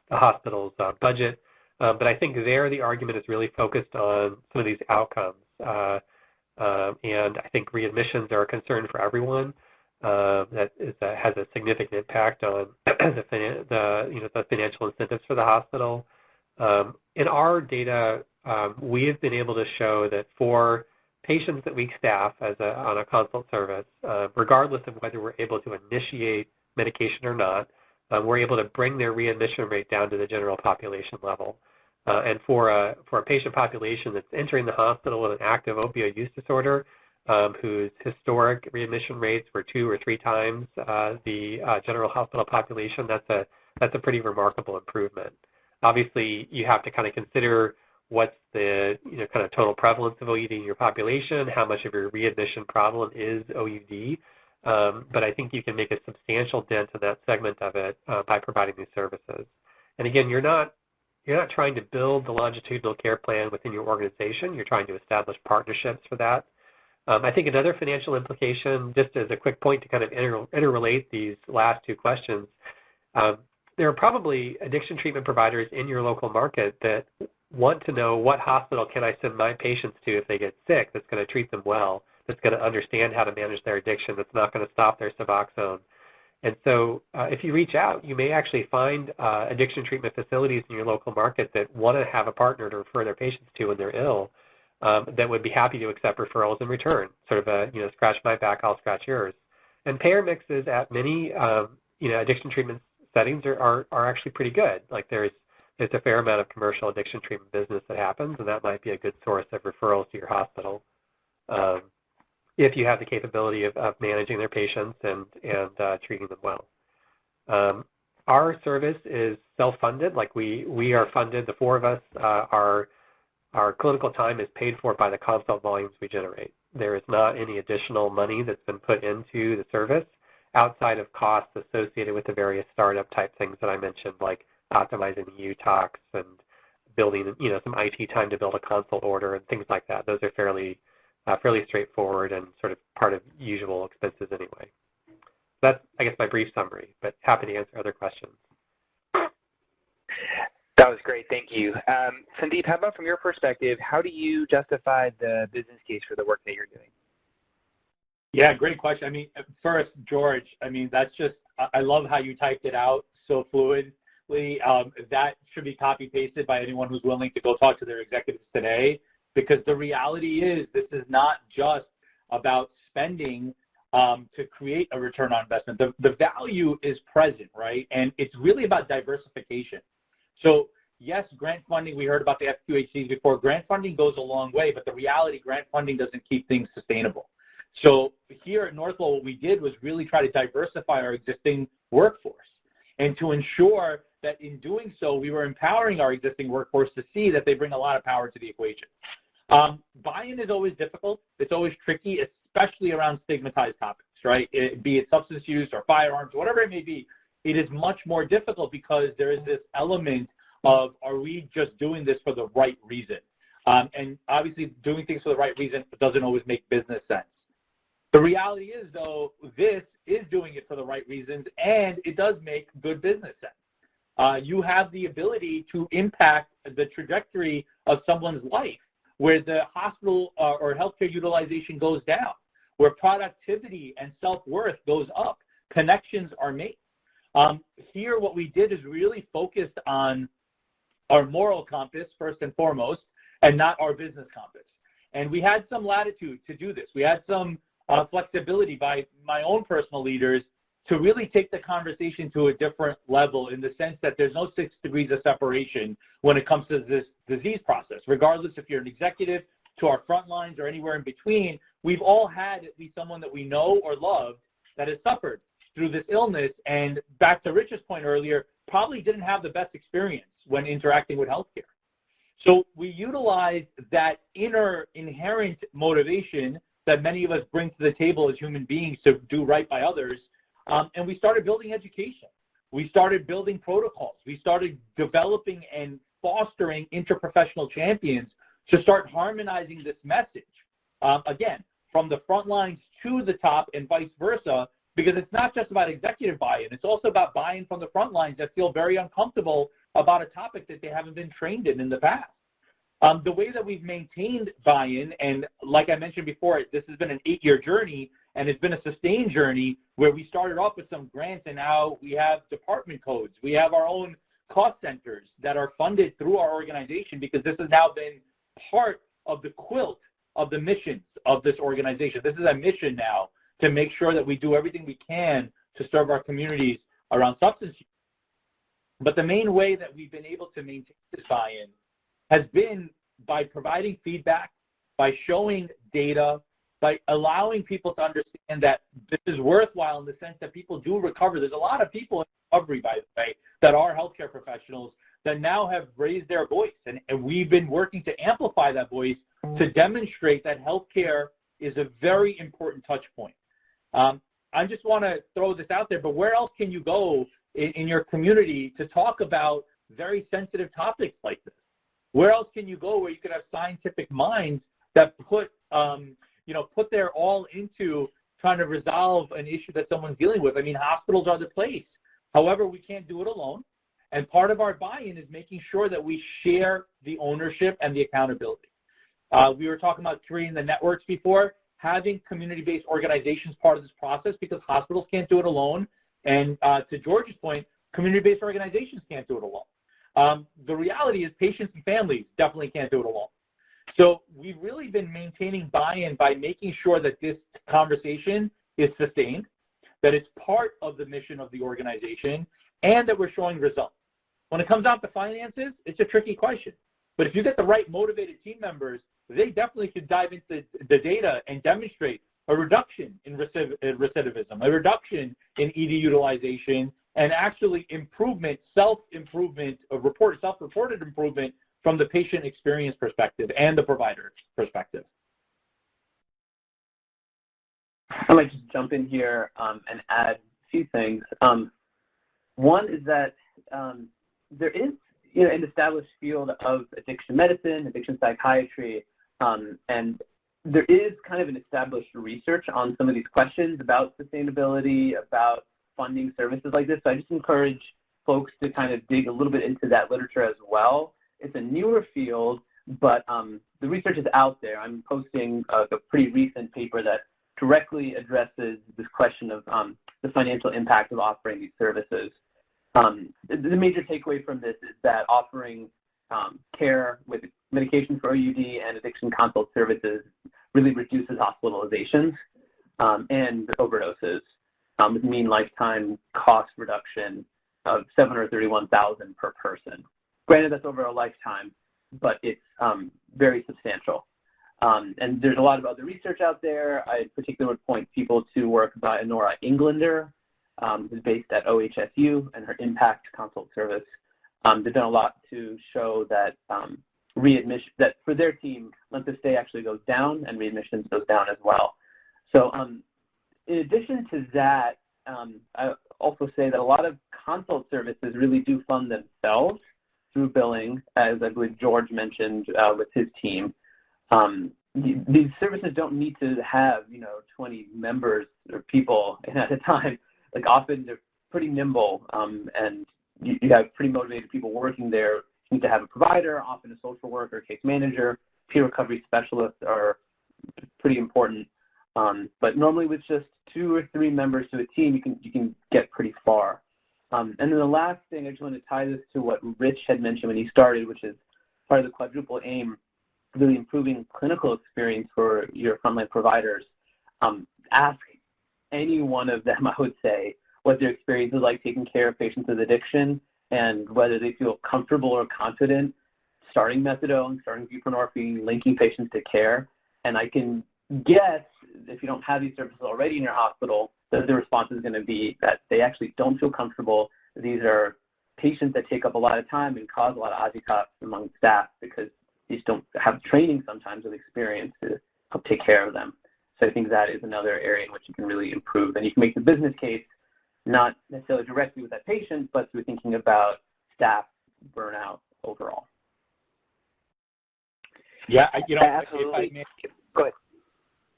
hospital's budget. But I think there the argument is really focused on some of these outcomes. And I think readmissions are a concern for everyone. That has a significant impact on the financial incentives for the hospital. In our data, we have been able to show that for patients that we staff on a consult service, regardless of whether we're able to initiate medication or not, we're able to bring their readmission rate down to the general population level. And for a patient population that's entering the hospital with an active opioid use disorder, whose historic readmission rates were 2 or 3 times the general hospital population, that's a pretty remarkable improvement. Obviously, you have to kind of consider what's the kind of total prevalence of OUD in your population, how much of your readmission problem is OUD, but I think you can make a substantial dent in that segment of it by providing these services. And again, you're not trying to build the longitudinal care plan within your organization. You're trying to establish partnerships for that. I think another financial implication, just as a quick point to kind of interrelate these last 2 questions, there are probably addiction treatment providers in your local market that want to know what hospital can I send my patients to if they get sick that's going to treat them well, that's going to understand how to manage their addiction, that's not going to stop their Suboxone. And so if you reach out, you may actually find addiction treatment facilities in your local market that want to have a partner to refer their patients to when they're ill that would be happy to accept referrals in return, sort of a, scratch my back, I'll scratch yours. And payer mixes at many, addiction treatment settings are actually pretty good. Like there's a fair amount of commercial addiction treatment business that happens, and that might be a good source of referrals to your hospital. If you have the capability of managing their patients and treating them well. Our service is self-funded. Like we are funded, the four of us, our clinical time is paid for by the consult volumes we generate. There is not any additional money that's been put into the service outside of costs associated with the various startup type things that I mentioned, like optimizing the UTOX and building, some IT time to build a consult order and things like that. Those are fairly straightforward and sort of part of usual expenses anyway. That's, I guess, my brief summary, but happy to answer other questions. That was great. Thank you. Sandeep, how about from your perspective, how do you justify the business case for the work that you're doing? Yeah, great question. I mean, first, George, that's just, I love how you typed it out so fluidly. That should be copy-pasted by anyone who's willing to go talk to their executives today. Because the reality is this is not just about spending to create a return on investment. The value is present, right? And it's really about diversification. So yes, grant funding, we heard about the FQHCs before. Grant funding goes a long way, but the reality, grant funding doesn't keep things sustainable. So here at Northwell, what we did was really try to diversify our existing workforce and to ensure that in doing so, we were empowering our existing workforce to see that they bring a lot of power to the equation. Buy-in is always difficult. It's always tricky, especially around stigmatized topics, right? Be it substance use or firearms, whatever it may be. It is much more difficult because there is this element of, are we just doing this for the right reason? And obviously, doing things for the right reason doesn't always make business sense. The reality is, though, this is doing it for the right reasons, and it does make good business sense. You have the ability to impact the trajectory of someone's life, where the hospital or healthcare utilization goes down, where productivity and self-worth goes up, connections are made. Here, what we did is really focused on our moral compass, first and foremost, and not our business compass. And we had some latitude to do this. We had some flexibility by my own personal leaders to really take the conversation to a different level in the sense that there's no 6 degrees of separation when it comes to this disease process. Regardless if you're an executive, to our front lines, or anywhere in between, we've all had at least someone that we know or loved that has suffered through this illness, and back to Rich's point earlier, probably didn't have the best experience when interacting with healthcare. So we utilized that inner inherent motivation that many of us bring to the table as human beings to do right by others, and we started building education. We started building protocols. We started developing and fostering interprofessional champions to start harmonizing this message, again, from the front lines to the top and vice versa, because it's not just about executive buy-in. It's also about buy-in from the front lines that feel very uncomfortable about a topic that they haven't been trained in the past. The way that we've maintained buy-in, and like I mentioned before, this has been an 8-year journey, and it's been a sustained journey where we started off with some grants, and now we have department codes. We have our own cost centers that are funded through our organization, because this has now been part of the quilt of the missions of this organization. This is a mission now to make sure that we do everything we can to serve our communities around substance use. But the main way that we've been able to maintain this buy-in has been by providing feedback, by showing data, by allowing people to understand that this is worthwhile in the sense that people do recover. There's a lot of people in recovery, by the way, that are healthcare professionals that now have raised their voice. And we've been working to amplify that voice to demonstrate that healthcare is a very important touch point. I just want to throw this out there, but where else can you go in your community to talk about very sensitive topics like this? Where else can you go where you could have scientific minds that put their all into trying to resolve an issue that someone's dealing with? I mean, hospitals are the place However, we can't do it alone. And part of our buy-in is making sure that we share the ownership and the accountability. We were talking about creating the networks before, having community-based organizations part of this process because hospitals can't do it alone. And to George's point, community-based organizations can't do it alone. The reality is patients and families definitely can't do it alone. So we've really been maintaining buy-in by making sure that this conversation is sustained, that it's part of the mission of the organization, and that we're showing results. When it comes down to finances, it's a tricky question. But if you get the right motivated team members, they definitely can dive into the data and demonstrate a reduction in recidivism, a reduction in ED utilization, and actually improvement, self-improvement, self-reported improvement from the patient experience perspective and the provider perspective. I might just jump in here and add a few things. One is that there is an established field of addiction medicine, addiction psychiatry, and there is kind of an established research on some of these questions about sustainability, about funding services like this. So I just encourage folks to kind of dig a little bit into that literature as well. It's a newer field, but the research is out there. I'm posting a pretty recent paper that directly addresses this question of the financial impact of offering these services. The major takeaway from this is that offering care with medication for OUD and addiction consult services really reduces hospitalizations and overdoses with mean lifetime cost reduction of $731,000 per person. Granted, that's over a lifetime, but it's very substantial. And there's a lot of other research out there. I in particular would point people to work by Nora Englander, who's based at OHSU, and her IMPACT consult service. They've done a lot to show that readmission, that for their team, length of stay actually goes down and readmissions goes down as well. So in addition to that, I also say that a lot of consult services really do fund themselves through billing, as I believe George mentioned with his team. These services don't need to have 20 members or people at a time. Like often they're pretty nimble, and you have pretty motivated people working there. You need to have a provider, often a social worker, case manager, peer recovery specialists are pretty important. But normally with just 2 or 3 members to a team, you can get pretty far. And then the last thing, I just want to tie this to what Rich had mentioned when he started, which is part of the Quadruple Aim, really improving clinical experience for your frontline providers. Ask any one of them, I would say, what their experience is like taking care of patients with addiction and whether they feel comfortable or confident starting methadone, starting buprenorphine, linking patients to care. And I can guess, if you don't have these services already in your hospital, that the response is going to be that they actually don't feel comfortable. These are patients that take up a lot of time and cause a lot of agitations among staff because they just don't have training sometimes with experience to help take care of them. So I think that is another area in which you can really improve. And you can make the business case not necessarily directly with that patient, but through thinking about staff burnout overall. Yeah, absolutely. If I may, go ahead.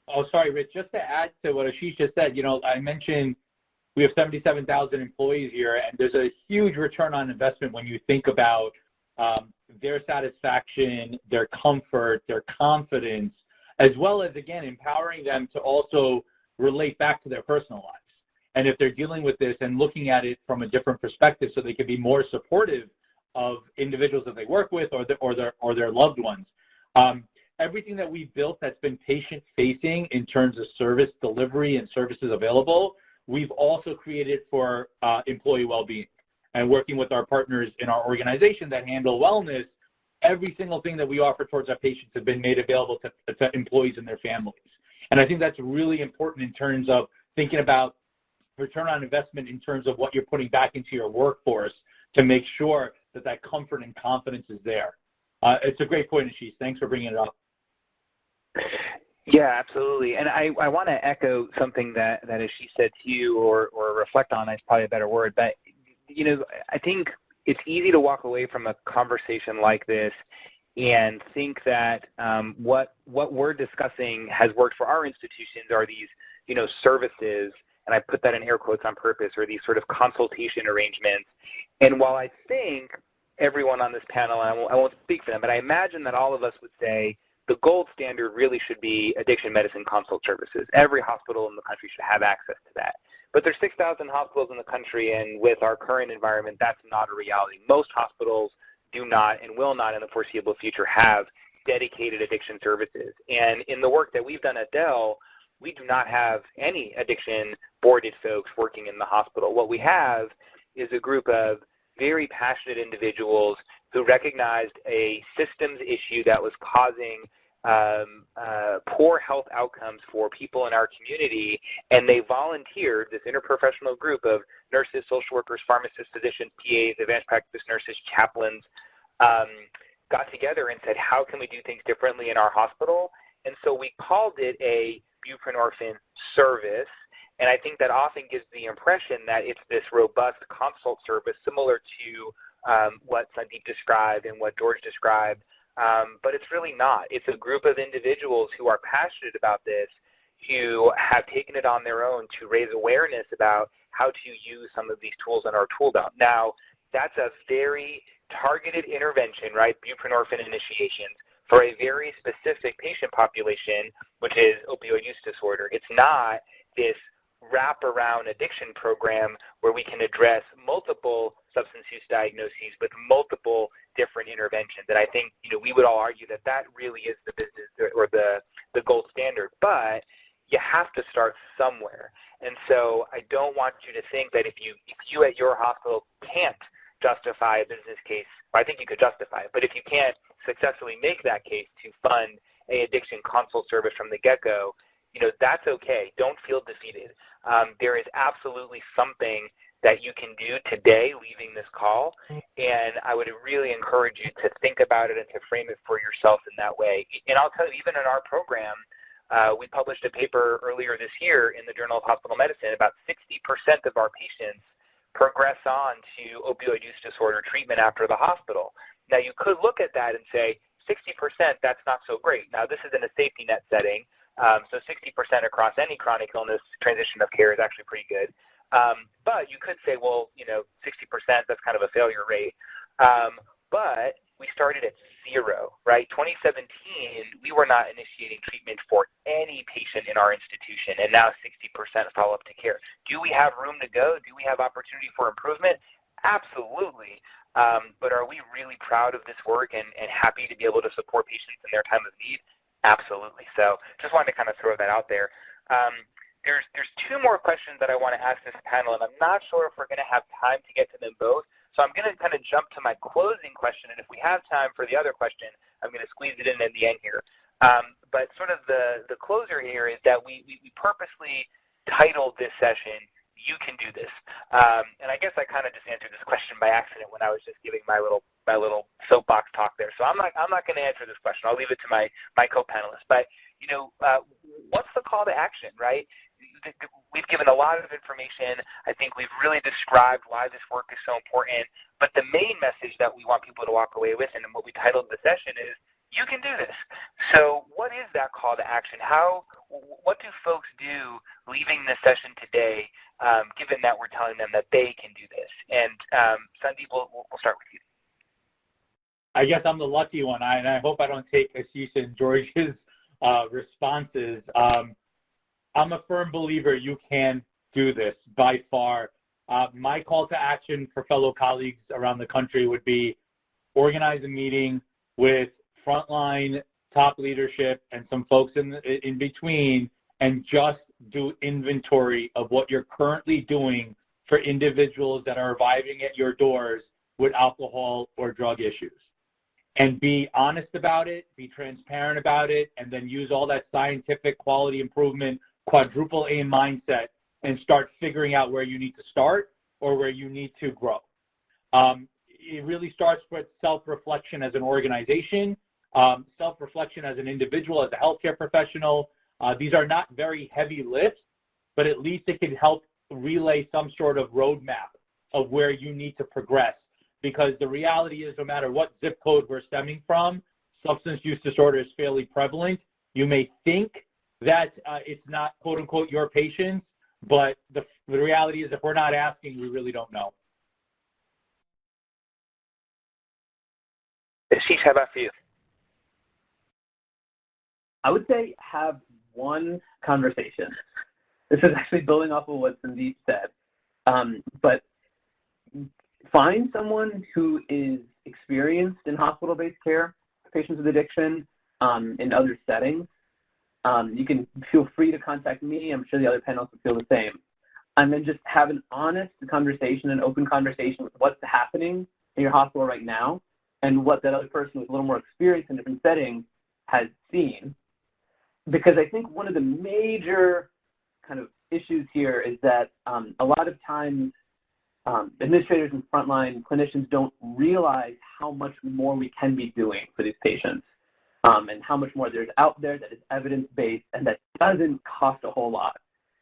Oh, sorry, Rich. Just to add to what Ashish just said, I mentioned we have 77,000 employees here, and there's a huge return on investment when you think about their satisfaction, their comfort, their confidence, as well as, again, empowering them to also relate back to their personal lives. And if they're dealing with this and looking at it from a different perspective so they can be more supportive of individuals that they work with or their loved ones. Everything that we've built that's been patient-facing in terms of service delivery and services available, we've also created for employee well-being. And working with our partners in our organization that handle wellness, every single thing that we offer towards our patients have been made available to employees and their families. And I think that's really important in terms of thinking about return on investment in terms of what you're putting back into your workforce to make sure that that comfort and confidence is there. It's a great point, Ashish. Thanks for bringing it up. Yeah, absolutely. And I want to echo something that Ashish said to you or reflect on, is probably a better word. But, I think it's easy to walk away from a conversation like this and think that what we're discussing has worked for our institutions are these, services and I put that in air quotes on purpose, or these sort of consultation arrangements. And while I think everyone on this panel, and I won't speak for them, but I imagine that all of us would say the gold standard really should be addiction medicine consult services. Every hospital in the country should have access to that. But there's 6,000 hospitals in the country, and with our current environment, that's not a reality. Most hospitals do not and will not in the foreseeable future have dedicated addiction services. And in the work that we've done at Dell, we do not have any addiction-boarded folks working in the hospital. What we have is a group of very passionate individuals who recognized a systems issue that was causing poor health outcomes for people in our community, and they volunteered, this interprofessional group of nurses, social workers, pharmacists, physicians, PAs, advanced practice nurses, chaplains, got together and said, how can we do things differently in our hospital? And so we called it a buprenorphine service, and I think that often gives the impression that it's this robust consult service similar to what Sandeep described and what George described, but it's really not. It's a group of individuals who are passionate about this, who have taken it on their own to raise awareness about how to use some of these tools in our tool belt. Now, that's a very targeted intervention, right, buprenorphine initiations, for a very specific patient population, which is opioid use disorder. It's not this wrap-around addiction program where we can address multiple substance use diagnoses with multiple different interventions. And I think, we would all argue that that really is the business or the gold standard. But you have to start somewhere. And so I don't want you to think that if you at your hospital can't justify a business case, well, I think you could justify it, but if you can't successfully make that case to fund an addiction consult service from the get-go, that's okay. Don't feel defeated. There is absolutely something that you can do today leaving this call, and I would really encourage you to think about it and to frame it for yourself in that way. And I'll tell you, even in our program, we published a paper earlier this year in the Journal of Hospital Medicine. About 60% of our patients progress on to opioid use disorder treatment after the hospital. Now, you could look at that and say, 60%, that's not so great. Now, this is in a safety net setting, so 60% across any chronic illness transition of care is actually pretty good. But you could say, well, 60%, that's kind of a failure rate. But we started at 0, right? 2017, we were not initiating treatment for any patient in our institution, and now 60% follow up to care. Do we have room to go? Do we have opportunity for improvement? Absolutely. But are we really proud of this work and happy to be able to support patients in their time of need? Absolutely. So just wanted to kind of throw that out there. There's 2 more questions that I want to ask this panel, and I'm not sure if we're going to have time to get to them both. So I'm going to kind of jump to my closing question, and if we have time for the other question, I'm going to squeeze it in at the end here. But sort of the closer here is that we purposely titled this session, "You Can Do This." And I guess I kind of just answered this question by accident when I was just giving my little soapbox talk there. So I'm not going to answer this question. I'll leave it to my co-panelists. But what's the call to action, right? We've given a lot of information. I think we've really described why this work is so important. But the main message that we want people to walk away with, and what we titled the session, is you can do this. So what is that call to action? What do folks do leaving this session today, given that we're telling them that they can do this? And Sandeep, we'll start with you. I guess I'm the lucky one, and I hope I don't take Ashish and George's responses. I'm a firm believer you can do this by far. My call to action for fellow colleagues around the country would be organize a meeting with frontline top leadership and some folks in between, and just do inventory of what you're currently doing for individuals that are arriving at your doors with alcohol or drug issues. And be honest about it, be transparent about it, and then use all that scientific quality improvement, quadruple aim mindset, and start figuring out where you need to start or where you need to grow. It really starts with self-reflection as an organization, self-reflection as an individual, as a healthcare professional. These are not very heavy lifts, but at least it can help relay some sort of roadmap of where you need to progress. Because the reality is, no matter what zip code we're stemming from, substance use disorder is fairly prevalent. You may think that it's not, quote-unquote, your patients, But the reality is if we're not asking, we really don't know. Ashish, how about for you? I would say have one conversation. This is actually building off of what Sandeep said. But find someone who is experienced in hospital-based care for patients with addiction in other settings. You can feel free to contact me. I'm sure the other panelists would feel the same. And then just have an honest conversation, an open conversation with what's happening in your hospital right now and what that other person with a little more experience in different settings has seen. Because I think one of the major kind of issues here is that a lot of times administrators and frontline clinicians don't realize how much more we can be doing for these patients and how much more there's out there that is evidence-based and that doesn't cost a whole lot.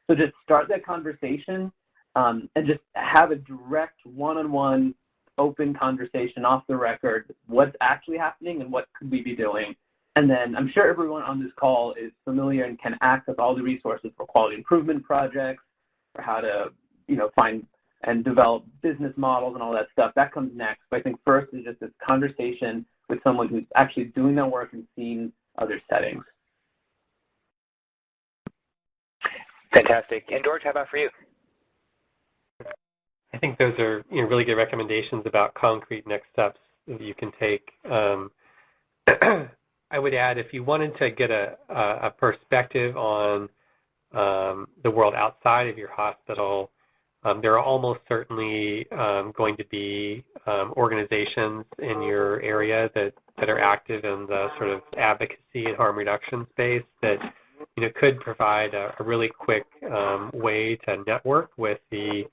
So just start that conversation and just have a direct one-on-one open conversation off the record, what's actually happening and what could we be doing. And then I'm sure everyone on this call is familiar and can access all the resources for quality improvement projects, for how to, find and develop business models and all that stuff. That comes next. But I think first is just this conversation with someone who's actually doing that work and seeing other settings. Fantastic. And George, how about for you? I think those are really good recommendations about concrete next steps that you can take. I would add, if you wanted to get a perspective on the world outside of your hospital, there are almost certainly going to be organizations in your area that are active in the sort of advocacy and harm reduction space that could provide a really quick way to network with the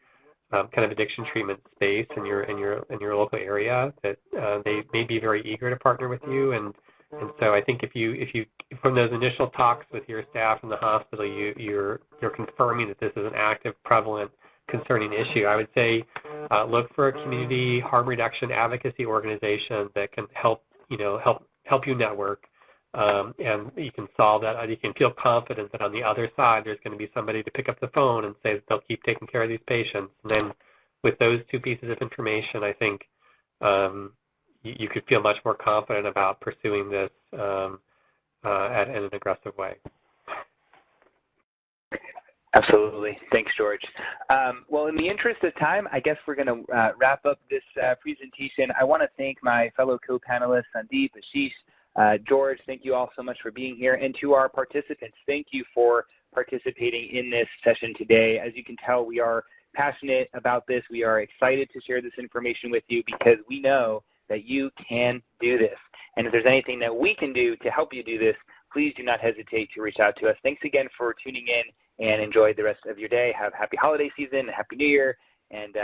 kind of addiction treatment space in your local area. That they may be very eager to partner with you, and so I think if you from those initial talks with your staff in the hospital, you're confirming that this is an active, prevalent, concerning issue. I would say look for a community harm reduction advocacy organization that can help you network, and you can solve that. You can feel confident that on the other side there's going to be somebody to pick up the phone and say that they'll keep taking care of these patients. And then with those two pieces of information, I think you could feel much more confident about pursuing this in an aggressive way. Absolutely. Thanks, George. Well, in the interest of time, I guess we're going to wrap up this presentation. I want to thank my fellow co-panelists, Sandeep, Ashish, George. Thank you all so much for being here. And to our participants, thank you for participating in this session today. As you can tell, we are passionate about this. We are excited to share this information with you because we know that you can do this. And if there's anything that we can do to help you do this, please do not hesitate to reach out to us. Thanks again for tuning in, and enjoy the rest of your day. Have a happy holiday season, Happy New Year, and